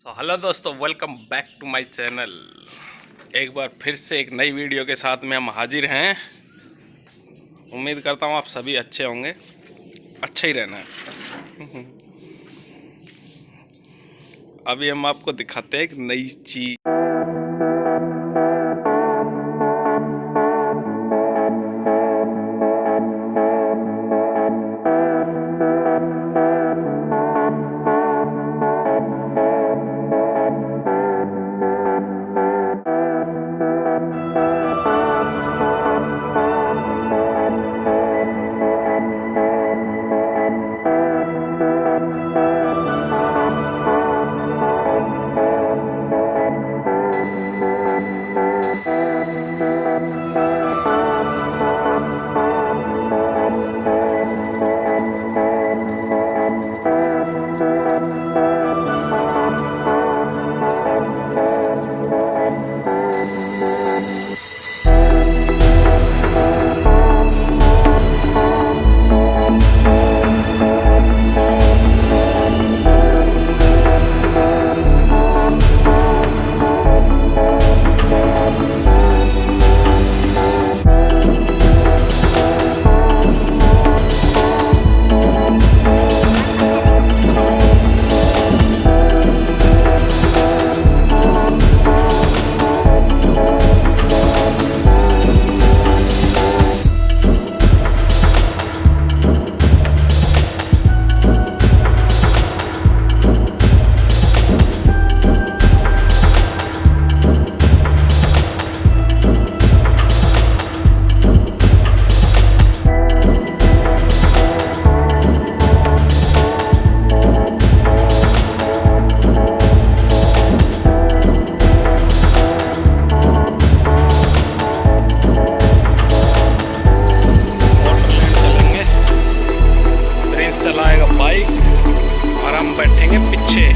Hello दोस्तों, welcome back to my channel. एक बार फिर से एक नई वीडियो के साथ में हम हाजिर हैं। उम्मीद करता हूँ आप सभी अच्छे होंगे, अच्छे ही रहना है। अभी हम आपको दिखाते हैं एक नई चीज। चलाएगा बाइक और हम बैठेंगे पीछे।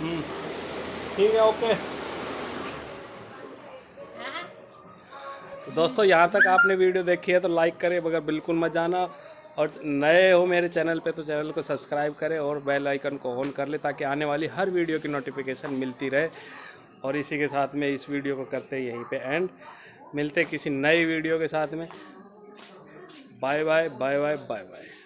ठीक है, ओके। तो दोस्तों, यहाँ तक आपने वीडियो देखी है तो लाइक करें बगैर बिल्कुल मत जाना, और नए हो मेरे चैनल पे तो चैनल को सब्सक्राइब करें और बेल आइकन को ऑन कर ले, ताकि आने वाली हर वीडियो की नोटिफिकेशन मिलती रहे। और इसी के साथ में इस वीडियो को करते हैं यहीं पे एंड, मिलते किसी नई वीडियो के साथ में। Bye bye bye bye bye bye.